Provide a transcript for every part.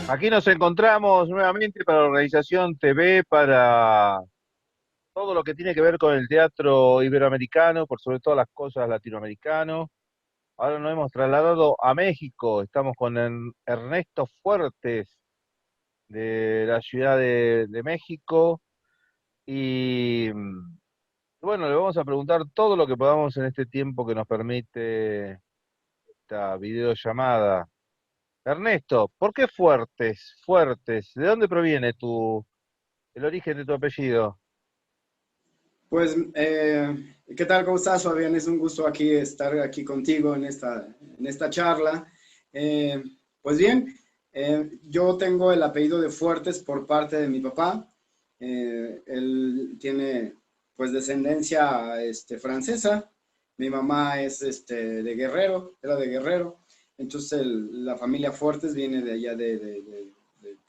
Aquí nos encontramos nuevamente para la Organización TV, para todo lo que tiene que ver con el teatro iberoamericano, por sobre todas las cosas latinoamericano. Ahora nos hemos trasladado a México. Estamos con Ernesto Fuertes de la Ciudad de México y bueno, le vamos a preguntar todo lo que podamos en este tiempo que nos permite esta videollamada. Ernesto, ¿por qué Fuertes? Fuertes, ¿de dónde proviene el origen de tu apellido? Pues, ¿qué tal? ¿Cómo estás, Fabián? Es un gusto aquí estar aquí contigo en esta charla. Eh, pues bien, yo tengo el apellido de Fuertes por parte de mi papá. Él tiene pues descendencia francesa. Mi mamá es de Guerrero, era de Guerrero. Entonces la familia Fuertes viene de allá de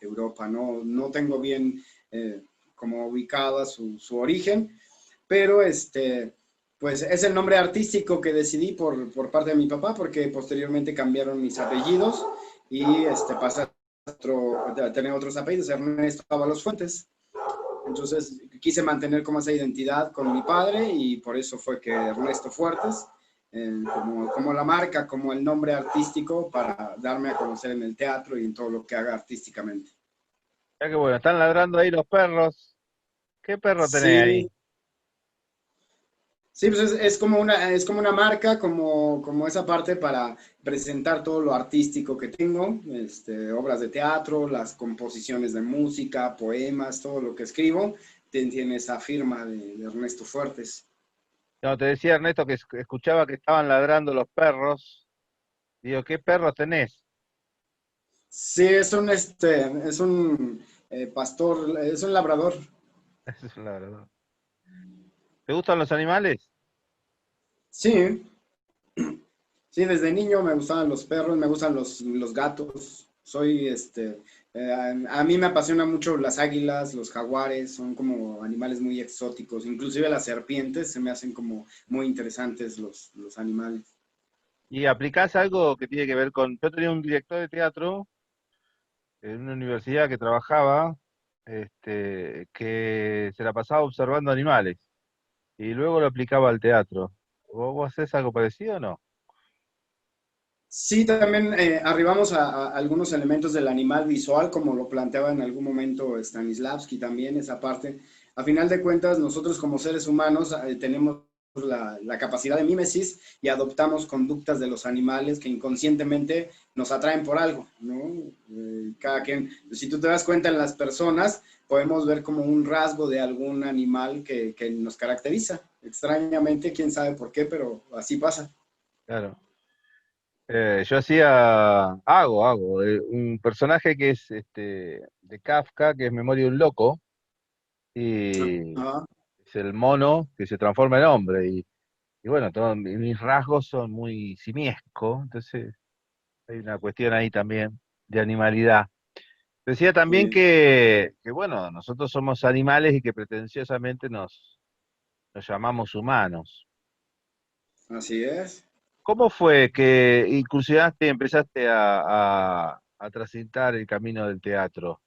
Europa. No tengo bien como ubicada su origen, pero pues es el nombre artístico que decidí por parte de mi papá, porque posteriormente cambiaron mis apellidos y pasé a tener otros apellidos, Ernesto Ábalos Fuentes. Entonces quise mantener como esa identidad con mi padre y por eso fue que Ernesto Fuertes, como la marca, como el nombre artístico para darme a conocer en el teatro y en todo lo que haga artísticamente. Ya que bueno, están ladrando ahí los perros. ¿Qué perro tenés ahí? Sí, sí, pues es como una marca, como esa parte para presentar todo lo artístico que tengo, obras de teatro, las composiciones de música, poemas, todo lo que escribo, tiene esa firma de Ernesto Fuertes. No, te decía Ernesto que escuchaba que estaban ladrando los perros. Digo, ¿qué perros tenés? Sí, es un pastor, es un labrador. Esa es la verdad. ¿Te gustan los animales? Sí, sí, desde niño me gustaban los perros, me gustan los gatos. A mí me apasionan mucho las águilas, los jaguares, son como animales muy exóticos. Inclusive las serpientes se me hacen como muy interesantes los animales. ¿Y aplicás algo que tiene que ver con... Yo tenía un director de teatro en una universidad que trabajaba, que se la pasaba observando animales y luego lo aplicaba al teatro. ¿Vos hacés algo parecido o no? Sí, también arribamos a algunos elementos del animal visual, como lo planteaba en algún momento Stanislavski también, esa parte. A final de cuentas, nosotros como seres humanos tenemos la capacidad de mímesis y adoptamos conductas de los animales que inconscientemente nos atraen por algo, ¿no? Cada quien, si tú te das cuenta en las personas, podemos ver como un rasgo de algún animal que nos caracteriza. Extrañamente, quién sabe por qué, pero así pasa. Claro. Yo hago, un personaje que es de Kafka, que es Memoria de un loco, y Ajá. es el mono que se transforma en hombre, y bueno, todos mis rasgos son muy simiesco, entonces hay una cuestión ahí también de animalidad. Decía también Sí. que bueno, nosotros somos animales y que pretenciosamente nos llamamos humanos. Así es. ¿Cómo fue que incursionaste y empezaste a transitar el camino del teatro?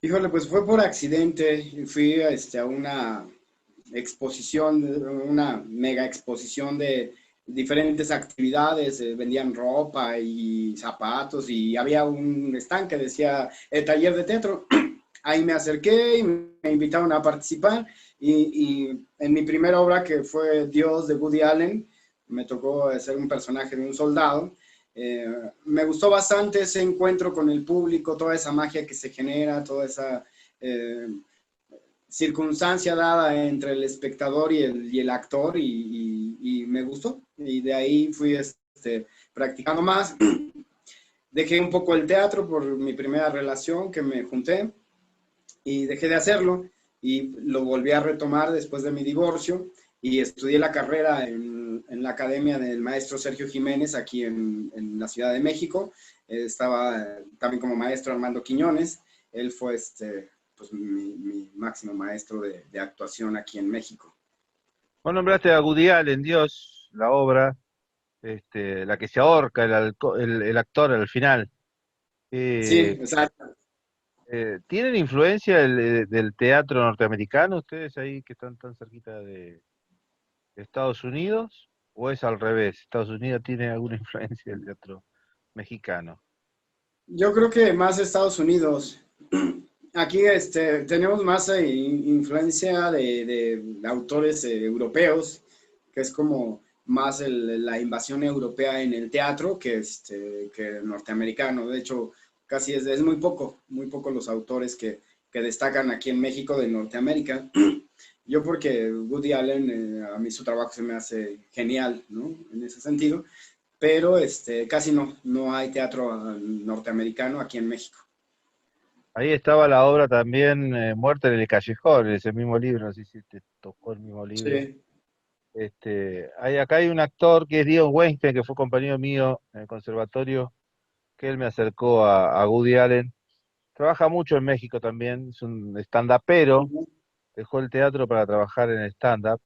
Híjole, pues fue por accidente. Fui a una exposición, una mega exposición de diferentes actividades. Vendían ropa y zapatos y había un stand que decía taller de teatro. Ahí me acerqué y me invitaron a participar y en mi primera obra, que fue Dios de Woody Allen, me tocó ser un personaje de un soldado. Eh, Me gustó bastante ese encuentro con el público, toda esa magia que se genera, toda esa eh, circunstancia dada entre el espectador y el actor y me gustó. Y de ahí fui practicando más. Dejé un poco el teatro por mi primera relación que me junté y dejé de hacerlo y lo volví a retomar después de mi divorcio y estudié la carrera en la academia del maestro Sergio Jiménez aquí en la Ciudad de México. Estaba también como maestro Armando Quiñones. Él fue pues, mi máximo maestro de actuación aquí en México. Vos nombraste a Woody Allen, Dios, la obra, la que se ahorca el actor al final. Sí, Eh, exacto. ¿Tienen influencia del teatro norteamericano ustedes ahí que están tan cerquita de Estados Unidos? ¿O es al revés? ¿Estados Unidos tiene alguna influencia del teatro mexicano? Yo creo que más Estados Unidos. Aquí tenemos más influencia de autores europeos, que es como más la invasión europea en el teatro que norteamericano. De hecho, casi es muy poco los autores que destacan aquí en México de Norteamérica. Yo porque Woody Allen, a mí su trabajo se me hace genial, ¿no? En ese sentido, pero casi no hay teatro norteamericano aquí en México. Ahí estaba la obra también, Muerte en el Callejón, en ese mismo libro, no sé si te tocó el mismo libro. Sí. Acá hay un actor que es Dion Weinstein, que fue compañero mío en el conservatorio, que él me acercó a Woody Allen. Trabaja mucho en México también, es un stand-upero, dejó el teatro para trabajar en stand-up.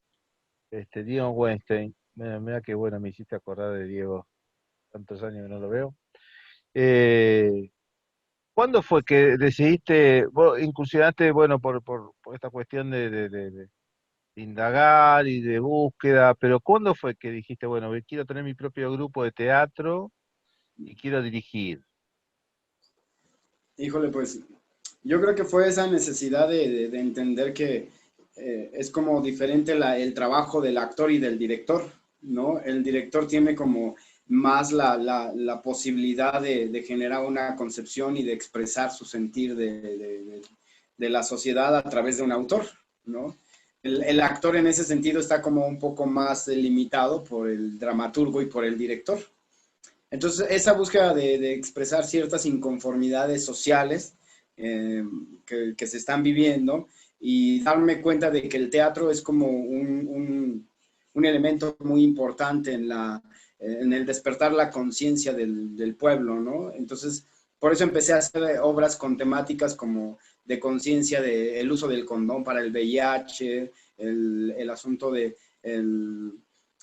Dion Weinstein, mira, mira qué bueno, me hiciste acordar de Diego, tantos años que no lo veo. Eh, ¿Cuándo fue que decidiste, vos incursionaste, bueno, por esta cuestión de indagar y de búsqueda, pero ¿cuándo fue que dijiste, bueno, quiero tener mi propio grupo de teatro y quiero dirigir? Híjole, pues yo creo que fue esa necesidad de entender que es como diferente el trabajo del actor y del director, ¿no? El director tiene como más la posibilidad de generar una concepción y de expresar su sentir de la sociedad a través de un autor, ¿no? El actor en ese sentido está como un poco más limitado por el dramaturgo y por el director. Entonces, esa búsqueda de expresar ciertas inconformidades sociales que se están viviendo y darme cuenta de que el teatro es como un elemento muy importante en el despertar la conciencia del pueblo, ¿no? Entonces, por eso empecé a hacer obras con temáticas como de conciencia del uso del condón para el VIH, el asunto de el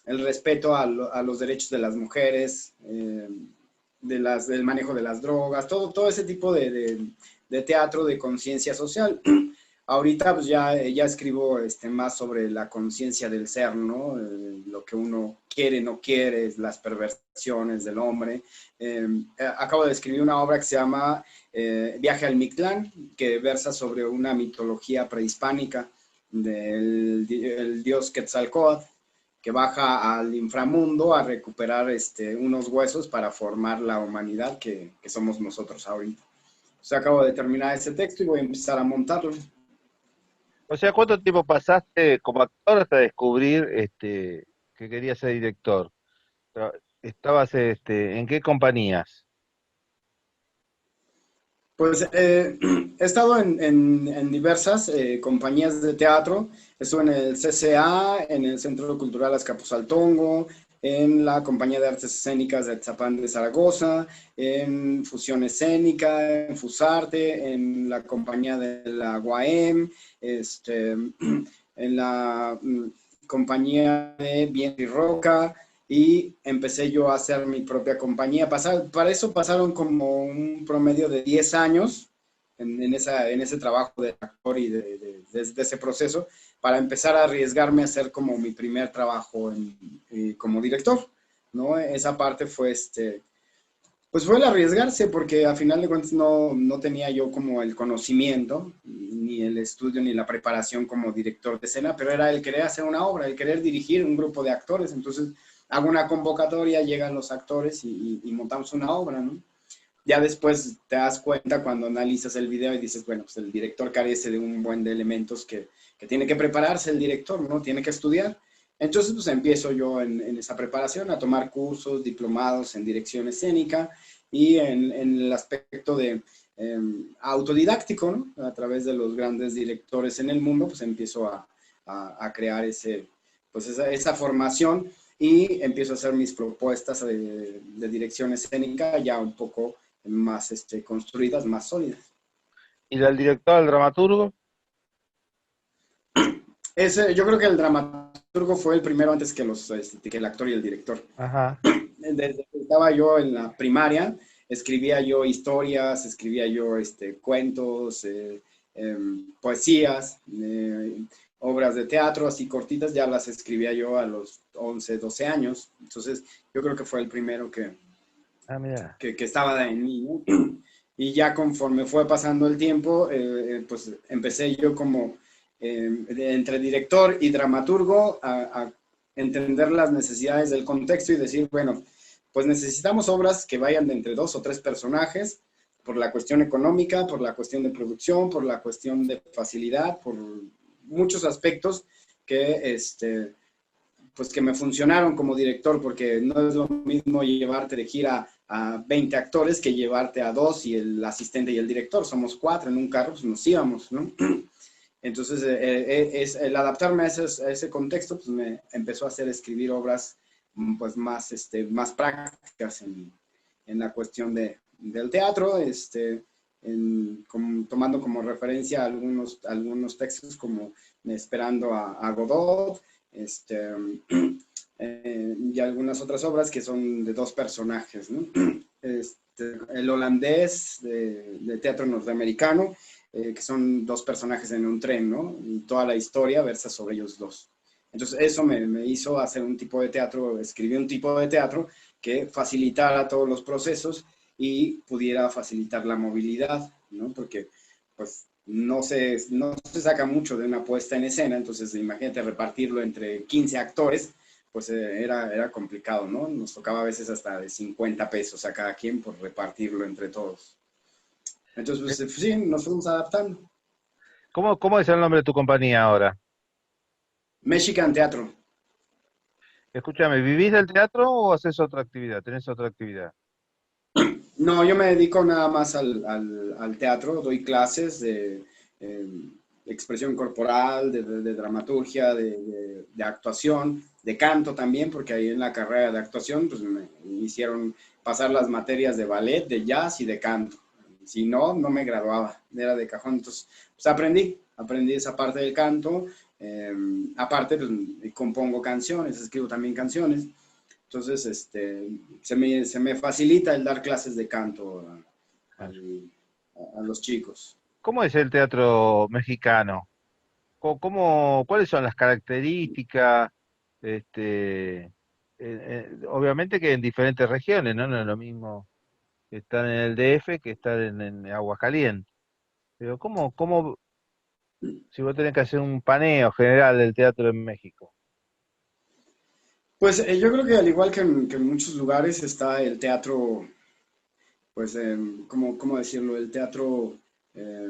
respeto a los derechos de las mujeres, del manejo de las drogas, todo ese tipo de teatro de conciencia social. Ahorita pues ya escribo más sobre la conciencia del ser, ¿no? Lo que uno quiere, no quiere, las perversiones del hombre. Acabo de escribir una obra que se llama Viaje al Mictlán, que versa sobre una mitología prehispánica del dios Quetzalcóatl, que baja al inframundo a recuperar unos huesos para formar la humanidad que somos nosotros ahorita. O sea, acabo de terminar ese texto y voy a empezar a montarlo. O sea, ¿cuánto tiempo pasaste como actor hasta descubrir que querías ser director? ¿Estabas en qué compañías? Pues he estado en diversas compañías de teatro. Estuve en el CCA, en el Centro Cultural Azcapotzaltongo, en la Compañía de Artes Escénicas de Atzapán de Zaragoza, en Fusión Escénica, en Fusarte, en la Compañía de la UAM, en la Compañía de Viento y Roca, y empecé yo a hacer mi propia compañía. Para eso pasaron como un promedio de 10 años en ese trabajo de actor y de ese proceso, para empezar a arriesgarme a hacer como mi primer trabajo como director, ¿no? Esa parte fue pues fue el arriesgarse, porque a final de cuentas no tenía yo como el conocimiento, ni el estudio, ni la preparación como director de escena, pero era el querer hacer una obra, el querer dirigir un grupo de actores. Entonces hago una convocatoria, llegan los actores y montamos una obra, ¿no? Ya después te das cuenta cuando analizas el video y dices, bueno, pues el director carece de un buen de elementos que tiene que prepararse el director, ¿no? Tiene que estudiar. Entonces, pues empiezo yo en esa preparación a tomar cursos, diplomados en dirección escénica y en el aspecto de autodidáctico, ¿no? A través de los grandes directores en el mundo, pues empiezo a crear pues esa formación y empiezo a hacer mis propuestas de dirección escénica ya un poco más construidas, más sólidas. ¿Y del director al dramaturgo? Yo creo que el dramaturgo fue el primero antes que el actor y el director. Ajá. Desde que estaba yo en la primaria, escribía yo historias, escribía yo cuentos, poesías, obras de teatro así cortitas, ya las escribía yo a los 11 12 años. Entonces, yo creo que fue el primero Ah, mira. que estaba en mí, ¿no? Y ya conforme fue pasando el tiempo, pues empecé yo como entre director y dramaturgo a entender las necesidades del contexto y decir, bueno, pues necesitamos obras que vayan de entre 2 o 3 personajes por la cuestión económica, por la cuestión de producción, por la cuestión de facilidad, por muchos aspectos que pues que me funcionaron como director, porque no es lo mismo llevarte de gira a 20 actores que llevarte a 2 y el asistente y el director. Somos 4 en un carro, pues nos íbamos, ¿no? Entonces, es, el adaptarme a ese contexto, pues me empezó a hacer escribir obras pues más, más prácticas en la cuestión del teatro, tomando como referencia algunos textos como Esperando a Godot, este, y algunas otras obras que son de 2 personajes, ¿no? El holandés de teatro norteamericano, que son 2 personajes en un tren, ¿no? Y toda la historia versa sobre ellos dos. Entonces eso me hizo hacer un tipo de teatro, escribir un tipo de teatro que facilitara todos los procesos y pudiera facilitar la movilidad, ¿no? Porque pues no se saca mucho de una puesta en escena, entonces imagínate repartirlo entre 15 actores, pues era complicado, ¿no? Nos tocaba a veces hasta de 50 pesos a cada quien por repartirlo entre todos. Entonces, pues sí, nos fuimos adaptando. ¿Cómo es el nombre de tu compañía ahora? Mexican Teatro. Escúchame, ¿vivís del teatro o haces otra actividad? ¿Tenés otra actividad? No, yo me dedico nada más al teatro, doy clases de eh, expresión corporal, de dramaturgia, de actuación, de canto también, porque ahí en la carrera de actuación pues me hicieron pasar las materias de ballet, de jazz y de canto. Si no, no me graduaba, era de cajón. Entonces, pues aprendí esa parte del canto. Aparte, pues compongo canciones, escribo también canciones. Entonces, se me facilita el dar clases de canto Claro. a los chicos. ¿Cómo es el teatro mexicano? ¿Cuáles son las características? Este, obviamente que en diferentes regiones, ¿no? No es lo mismo estar en el DF que estar en Aguascalientes. Pero si vos tenés que hacer un paneo general del teatro en México? Pues yo creo que al igual que en muchos lugares está el teatro, pues, ¿cómo decirlo? El teatro eh,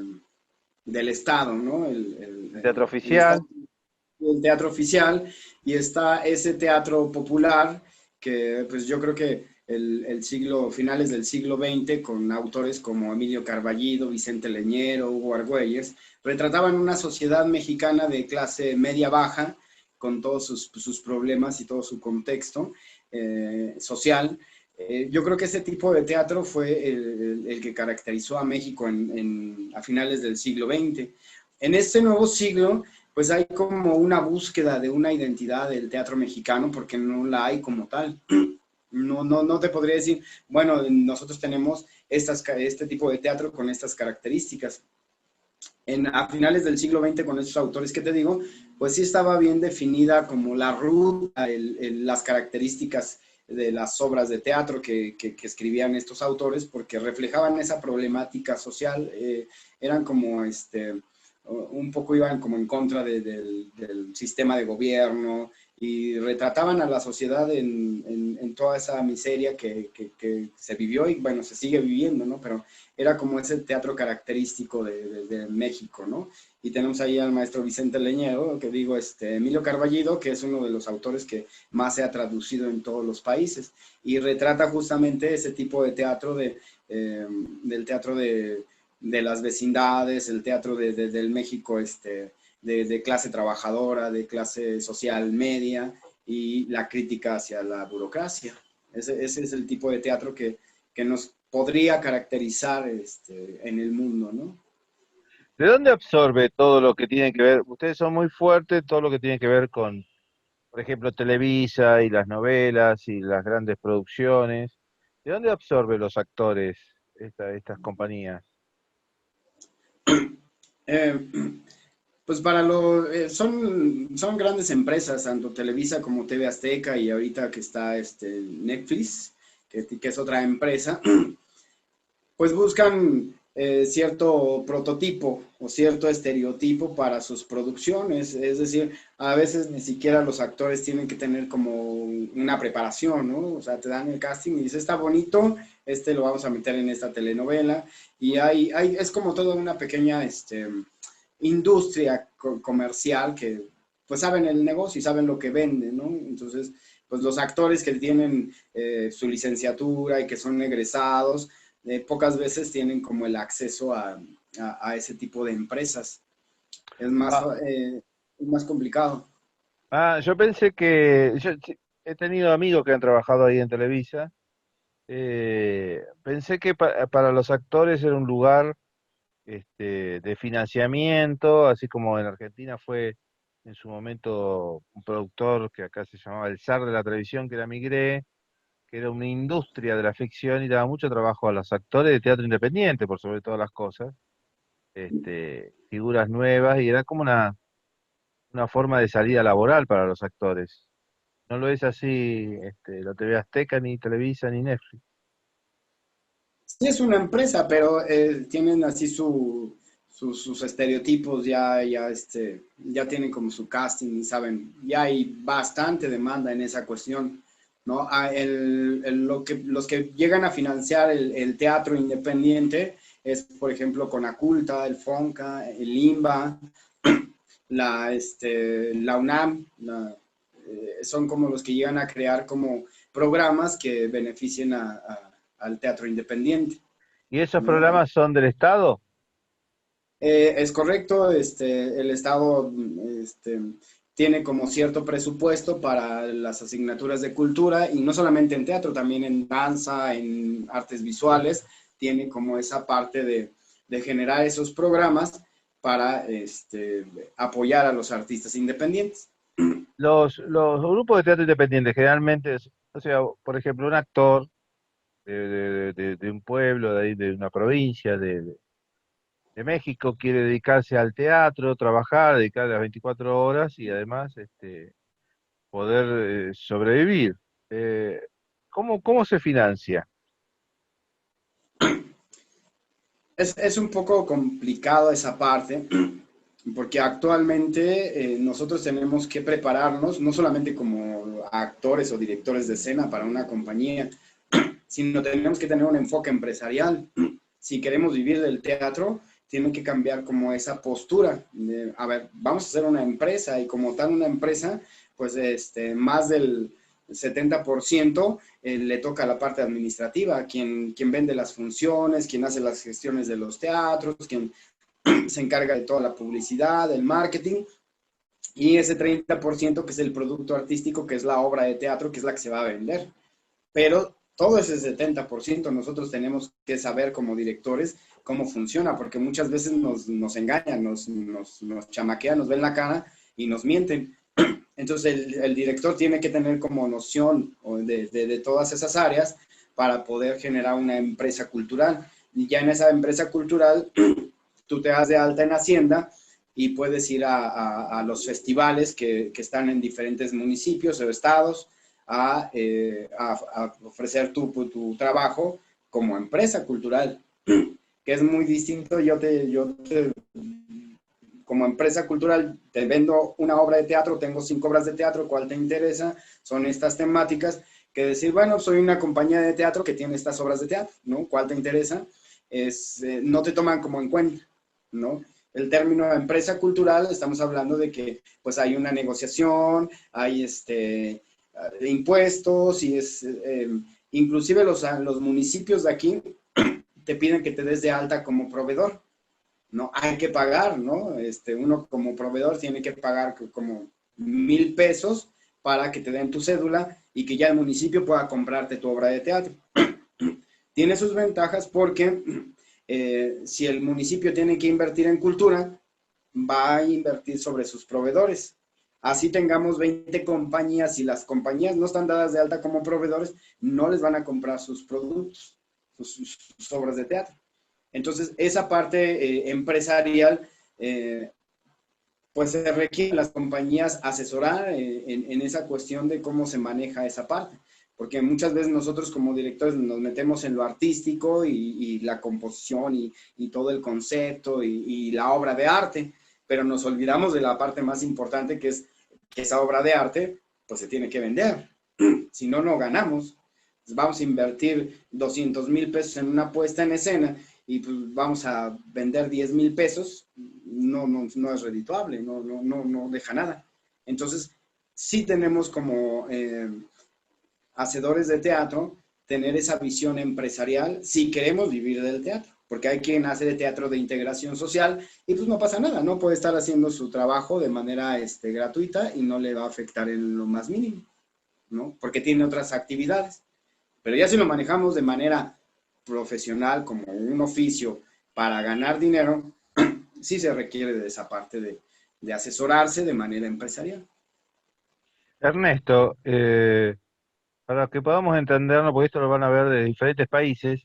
del Estado, ¿no? Teatro El Estado, oficial, el teatro oficial, y está ese teatro popular que pues yo creo que finales del siglo XX, con autores como Emilio Carballido, Vicente Leñero, Hugo Argüelles, retrataban una sociedad mexicana de clase media-baja, con todos sus problemas y todo su contexto social. Yo creo que ese tipo de teatro fue el que caracterizó a México a finales del siglo XX. En este nuevo siglo, pues hay como una búsqueda de una identidad del teatro mexicano, porque no la hay como tal. No te podría decir, bueno, nosotros tenemos este tipo de teatro con estas características. A finales del siglo XX, con estos autores que te digo, pues sí estaba bien definida como la ruta, las características de las obras de teatro que escribían estos autores, porque reflejaban esa problemática social, eran como un poco iban como en contra del sistema de gobierno y retrataban a la sociedad en toda esa miseria que se vivió y bueno, se sigue viviendo, ¿no? Pero era como ese teatro característico de México, ¿no? Y tenemos ahí al maestro Vicente Leñero, que digo, Emilio Carballido, que es uno de los autores que más se ha traducido en todos los países, y retrata justamente ese tipo de teatro del teatro de las vecindades, el teatro del México de clase trabajadora, de clase social media, y la crítica hacia la burocracia. Ese es el tipo de teatro que nos podría caracterizar en el mundo, ¿no? ¿de dónde absorbe todo lo que tiene que ver? Ustedes son muy fuertes, todo lo que tiene que ver con, por ejemplo, Televisa y las novelas y las grandes producciones. ¿De dónde absorben los actores estas compañías? Eh, pues son grandes empresas, tanto Televisa como TV Azteca y ahorita que está Netflix, que es otra empresa, pues buscan cierto prototipo o cierto estereotipo para sus producciones. Es decir, a veces ni siquiera los actores tienen que tener como una preparación, ¿no? O sea, te dan el casting y dices, está bonito, lo vamos a meter en esta telenovela. Y es como toda una pequeña industria comercial que pues saben el negocio y saben lo que venden, ¿no? Entonces, pues los actores que tienen su licenciatura y que son egresados, pocas veces tienen como el acceso a ese tipo de empresas. Es más, Ah, es más complicado. yo pensé que, yo sí, he tenido amigos que han trabajado ahí en Televisa. Pensé que para los actores era un lugar de financiamiento, así como en Argentina fue en su momento un productor que acá se llamaba el zar de la televisión, que era Migré, que era una industria de la ficción y daba mucho trabajo a los actores de teatro independiente, por sobre todas las cosas, figuras nuevas, y era como una forma de salida laboral para los actores. No lo es así, la TV Azteca, ni Televisa, ni Netflix. Sí es una empresa, pero tienen así sus estereotipos, ya tienen como su casting y saben, ya hay bastante demanda en esa cuestión, ¿no? Los que llegan a financiar el teatro independiente es, por ejemplo, Conaculta, el FONCA, el IMBA, la UNAM, son como los que llegan a crear como programas que beneficien al teatro independiente, ¿Y esos ¿no? programas son del Estado? Es correcto, el Estado tiene como cierto presupuesto para las asignaturas de cultura y no solamente en teatro, también en danza, en artes visuales, tiene como esa parte de generar esos programas para apoyar a los artistas independientes. Los grupos de teatro independiente generalmente, o sea, por ejemplo, un actor de un pueblo, de ahí, de una provincia, de México, quiere dedicarse al teatro, trabajar, dedicarle las 24 horas y además poder sobrevivir. Eh, ¿cómo se financia? Es un poco complicado esa parte, porque actualmente nosotros tenemos que prepararnos, no solamente como actores o directores de escena para una compañía, sino tenemos que tener un enfoque empresarial. Si queremos vivir del teatro, tiene que cambiar como esa postura. A ver, vamos a hacer una empresa y como tal una empresa, pues más del 70% le toca la parte administrativa, quien vende las funciones, quien hace las gestiones de los teatros, quien se encarga de toda la publicidad, el marketing, y ese 30% que es el producto artístico, que es la obra de teatro, que es la que se va a vender. Pero todo ese 70% nosotros tenemos que saber como directores cómo funciona, porque muchas veces nos engañan, nos chamaquean, nos ven la cara y nos mienten. Entonces el director tiene que tener como noción de todas esas áreas para poder generar una empresa cultural. Y ya en esa empresa cultural, tú te das de alta en Hacienda y puedes ir a los festivales que están en diferentes municipios o estados a ofrecer tu trabajo como empresa cultural, que es muy distinto. Como empresa cultural, te vendo una obra de teatro, tengo 5 obras de teatro, ¿cuál te interesa? Son estas temáticas, que decir, bueno, soy una compañía de teatro que tiene estas obras de teatro, ¿no? ¿Cuál te interesa? No te toman como en cuenta, ¿no? El término empresa cultural, estamos hablando de que pues hay una negociación, hay impuestos y inclusive los municipios de aquí te piden que te des de alta como proveedor, ¿no? Hay que pagar, ¿no? Uno como proveedor tiene que pagar como 1,000 pesos para que te den tu cédula y que ya el municipio pueda comprarte tu obra de teatro. Tiene sus ventajas porque si el municipio tiene que invertir en cultura, va a invertir sobre sus proveedores. Así tengamos 20 compañías y las compañías no están dadas de alta como proveedores, no les van a comprar sus productos, sus obras de teatro. Entonces, esa parte empresarial, pues se requiere las compañías asesorar en esa cuestión de cómo se maneja esa parte. Porque muchas veces nosotros como directores nos metemos en lo artístico y la composición y todo el concepto y la obra de arte, pero nos olvidamos de la parte más importante que es que esa obra de arte pues se tiene que vender. Si no, no ganamos. Pues vamos a invertir 200,000 pesos en una puesta en escena y pues vamos a vender 10,000 pesos, no es redituable, no deja nada. Entonces, sí tenemos como hacedores de teatro tener esa visión empresarial si queremos vivir del teatro, porque hay quien hace de teatro de integración social y pues no pasa nada, no puede estar haciendo su trabajo de manera gratuita y no le va a afectar en lo más mínimo, ¿no? Porque tiene otras actividades. Pero ya si lo manejamos de manera profesional, como un oficio para ganar dinero, sí se requiere de esa parte de asesorarse de manera empresarial. Ernesto, para que podamos entenderlo, porque esto lo van a ver de diferentes países,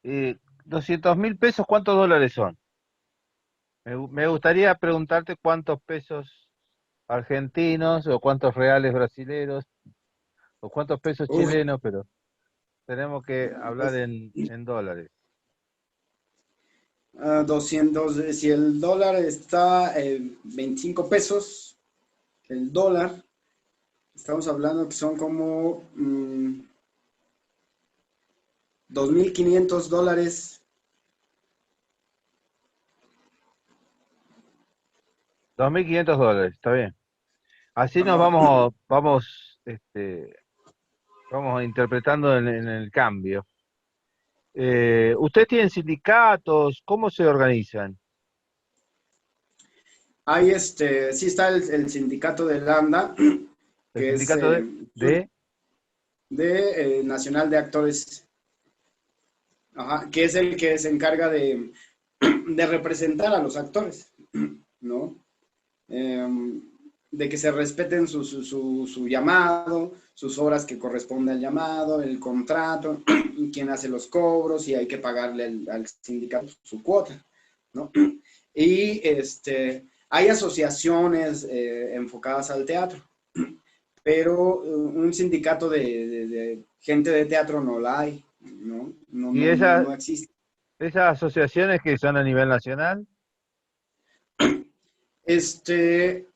200.000 pesos, ¿cuántos dólares son? Me gustaría preguntarte cuántos pesos argentinos o cuántos reales brasileros o cuántos pesos Uy, chilenos, pero tenemos que hablar pues en dólares. 200, si el dólar está 25 pesos, el dólar, estamos hablando que son como 2,500 dólares. 2.500 dólares, está bien. Así nos Ajá. vamos interpretando en el cambio. ¿Ustedes tienen sindicatos? ¿Cómo se organizan? Hay sí está el sindicato de Lambda, ¿El que es sindicato de? de Nacional de Actores, ajá, que es el que se encarga de representar a los actores, ¿no? Eh, de que se respeten su llamado, sus horas que corresponde al llamado, el contrato, quién hace los cobros y hay que pagarle al sindicato su cuota, ¿no? Y hay asociaciones enfocadas al teatro, pero un sindicato de gente de teatro no la hay, ¿no? ¿Y esas, No existe. esas asociaciones que son a nivel nacional? Este,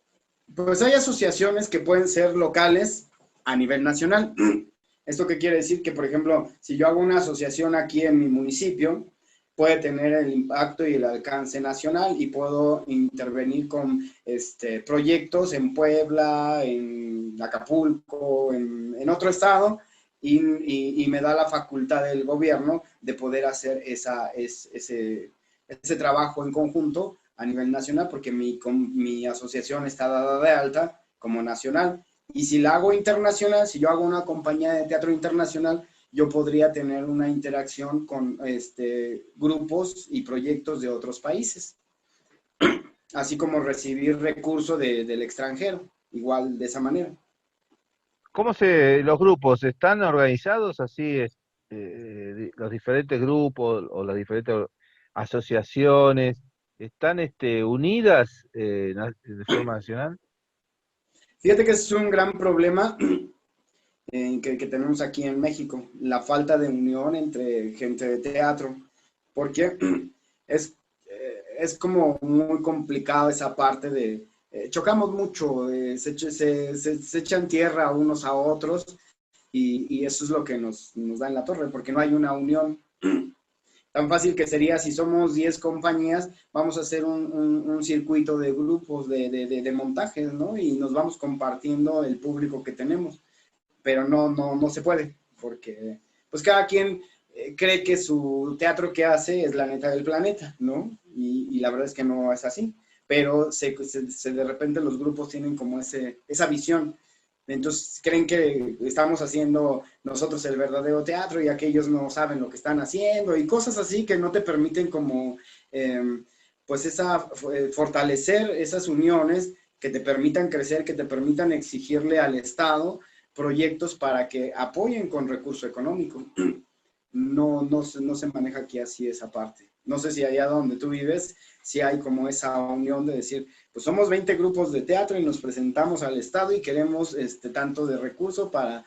pues hay asociaciones que pueden ser locales a nivel nacional. ¿Esto qué quiere decir? Que, por ejemplo, si yo hago una asociación aquí en mi municipio, puede tener el impacto y el alcance nacional y puedo intervenir con proyectos en Puebla, en Acapulco, en otro estado, y me da la facultad del gobierno de poder hacer ese trabajo en conjunto a nivel nacional, porque mi asociación está dada de alta como nacional. Y si la hago internacional, si yo hago una compañía de teatro internacional, yo podría tener una interacción con grupos y proyectos de otros países, así como recibir recursos del extranjero, igual de esa manera. Los grupos están organizados así, los diferentes grupos o las diferentes asociaciones están unidas de forma nacional? Fíjate que es un gran problema que tenemos aquí en México, la falta de unión entre gente de teatro, porque es, es como muy complicado esa parte de, chocamos mucho, se echan tierra unos a otros y eso es lo que nos da en la torre, porque no hay una unión. Tan fácil que sería, si somos 10 compañías, vamos a hacer un circuito de grupos de montajes, ¿no? Y nos vamos compartiendo el público que tenemos, pero no se puede, porque pues cada quien cree que su teatro que hace es la neta del planeta, ¿no? Y la verdad es que no es así, pero de repente los grupos tienen como esa visión, entonces creen que estamos haciendo nosotros el verdadero teatro y aquellos no saben lo que están haciendo y cosas así que no te permiten como, pues fortalecer esas uniones que te permitan crecer, que te permitan exigirle al Estado proyectos para que apoyen con recurso económico. No se maneja aquí así esa parte. No sé si allá donde tú vives, si hay como esa unión de decir, pues somos 20 grupos de teatro y nos presentamos al Estado y queremos tanto de recurso para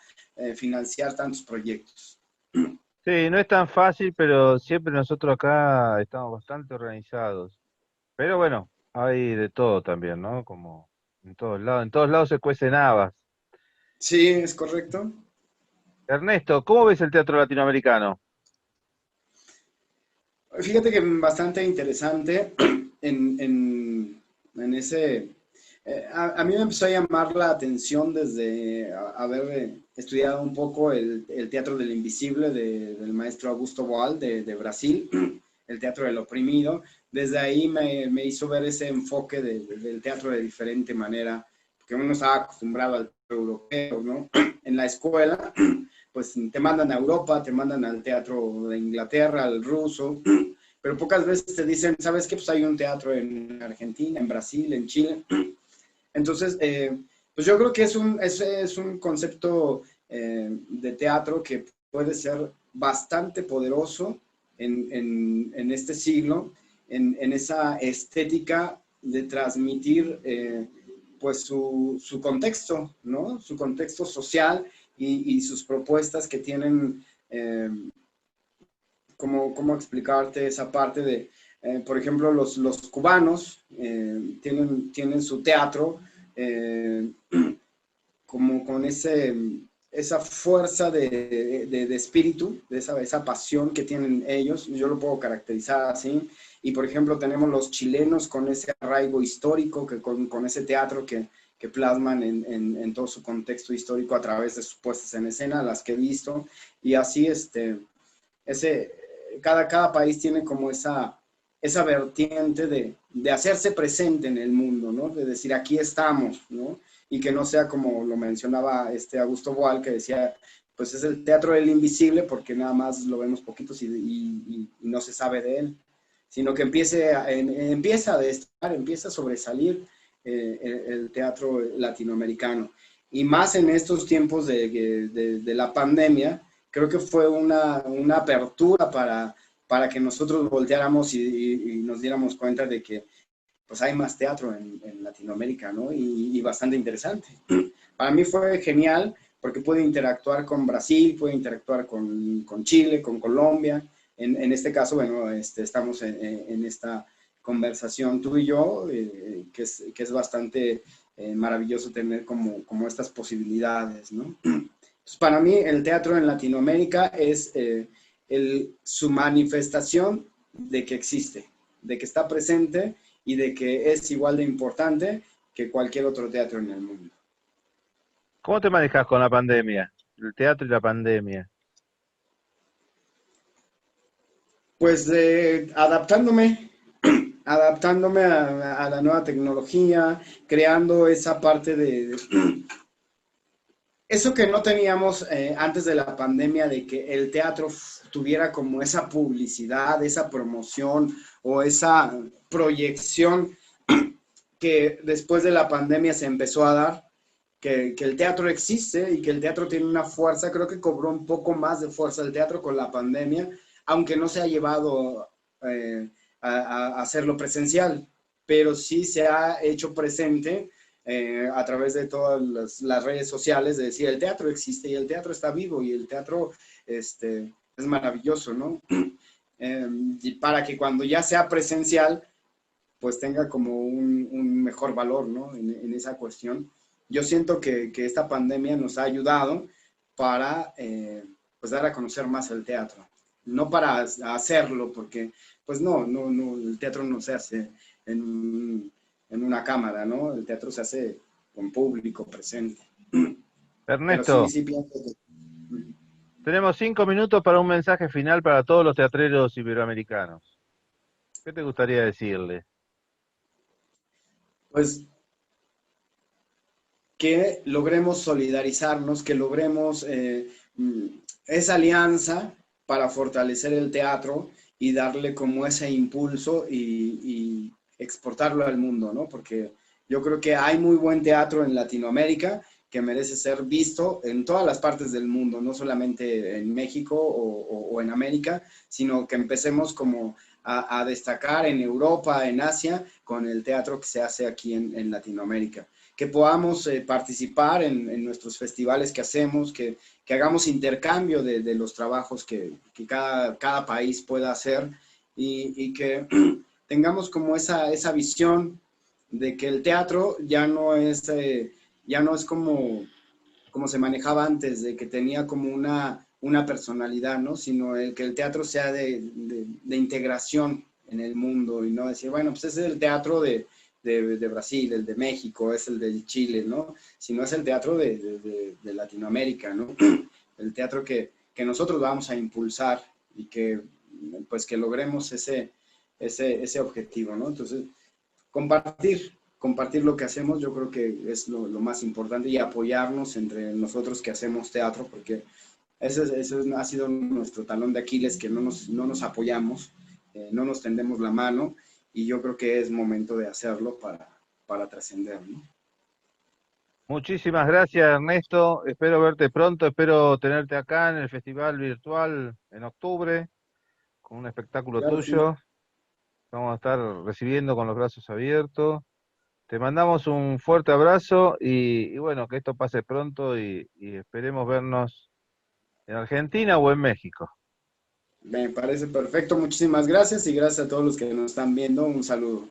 financiar tantos proyectos. Sí, no es tan fácil, pero siempre nosotros acá estamos bastante organizados. Pero bueno, hay de todo también, ¿no? Como en todos lados se cuecen habas. Sí, es correcto. Ernesto, ¿cómo ves el teatro latinoamericano? Fíjate que bastante interesante en ese... a mí me empezó a llamar la atención desde haber estudiado un poco el teatro del invisible del maestro Augusto Boal de Brasil, el teatro del oprimido. Desde ahí me hizo ver ese enfoque del teatro de diferente manera, porque uno estaba acostumbrado al teatro europeo, ¿no? En la escuela pues te mandan a Europa, te mandan al teatro de Inglaterra, al ruso, pero pocas veces te dicen, ¿sabes qué? Pues hay un teatro en Argentina, en Brasil, en Chile. Entonces, pues yo creo que es un concepto de teatro que puede ser bastante poderoso en este siglo, en esa estética de transmitir pues su contexto, ¿no? Su contexto social y sus propuestas que tienen, ¿cómo explicarte esa parte de, por ejemplo, los cubanos tienen su teatro como con esa fuerza de espíritu, de esa pasión que tienen ellos, yo lo puedo caracterizar así, y por ejemplo tenemos los chilenos con ese arraigo histórico, con ese teatro que plasman en todo su contexto histórico a través de sus puestas en escena, las que he visto, y así ese, cada país tiene como esa vertiente de hacerse presente en el mundo, ¿no? De decir, aquí estamos, ¿no? Y que no sea como lo mencionaba Augusto Boal, que decía, pues es el teatro del invisible porque nada más lo vemos poquitos y no se sabe de él, sino que empieza a sobresalir el teatro latinoamericano. Y más en estos tiempos de la pandemia, creo que fue una apertura para que nosotros volteáramos y nos diéramos cuenta de que pues hay más teatro en Latinoamérica, ¿no? Y bastante interesante. Para mí fue genial porque pude interactuar con Brasil, pude interactuar con Chile, con Colombia. En este caso, bueno, estamos en esta conversación tú y yo, que es bastante maravilloso tener como estas posibilidades, ¿no? Entonces, para mí el teatro en Latinoamérica es su manifestación de que existe, de que está presente y de que es igual de importante que cualquier otro teatro en el mundo. ¿Cómo te manejas con la pandemia? El teatro y la pandemia. Pues adaptándome a la nueva tecnología, creando esa parte de eso que no teníamos antes de la pandemia, de que el teatro tuviera como esa publicidad, esa promoción o esa proyección que después de la pandemia se empezó a dar, que el teatro existe y que el teatro tiene una fuerza. Creo que cobró un poco más de fuerza el teatro con la pandemia, aunque no se ha llevado a hacerlo presencial, pero sí se ha hecho presente a través de todas las redes sociales, de decir, el teatro existe y el teatro está vivo y el teatro es maravilloso, ¿no? Y para que cuando ya sea presencial, pues tenga como un mejor valor, ¿no? En esa cuestión. Yo siento que esta pandemia nos ha ayudado para pues dar a conocer más el teatro, no para hacerlo, porque pues no, el teatro no se hace en una cámara, ¿no? El teatro se hace con público presente. Pero sí, Ernesto, sí pienso que tenemos 5 minutos para un mensaje final para todos los teatreros iberoamericanos. ¿Qué te gustaría decirle? pues que logremos solidarizarnos, que logremos esa alianza para fortalecer el teatro y darle como ese impulso y exportarlo al mundo, ¿no? Porque Yo creo que hay muy buen teatro en Latinoamérica que merece ser visto en todas las partes del mundo, no solamente en México o en América, sino que empecemos como a destacar en Europa, en Asia, con el teatro que se hace aquí en Latinoamérica. Que podamos participar en nuestros festivales que hacemos, que hagamos intercambio de los trabajos que cada país pueda hacer y que tengamos como esa visión de que el teatro ya no es como se manejaba antes, de que tenía como una personalidad, ¿no? Sino que el teatro sea de integración en el mundo y no decir, bueno, pues ese es el teatro de Brasil, el de México, es el de Chile, ¿no? Sino es el teatro de Latinoamérica, ¿no? El teatro que nosotros vamos a impulsar y que pues que logremos ese objetivo, ¿no? Entonces, compartir lo que hacemos, yo creo que es lo más importante y apoyarnos entre nosotros que hacemos teatro, porque ese ha sido nuestro talón de Aquiles, que no nos apoyamos, no nos tendemos la mano y yo creo que es momento de hacerlo para trascender, ¿no? Muchísimas gracias, Ernesto. Espero verte pronto, espero tenerte acá en el festival virtual en octubre con un espectáculo Claro que sí. tuyo. Vamos a estar recibiendo con los brazos abiertos. Te mandamos un fuerte abrazo y bueno, que esto pase pronto y esperemos vernos en Argentina o en México. Me parece perfecto. Muchísimas gracias y gracias a todos los que nos están viendo. Un saludo.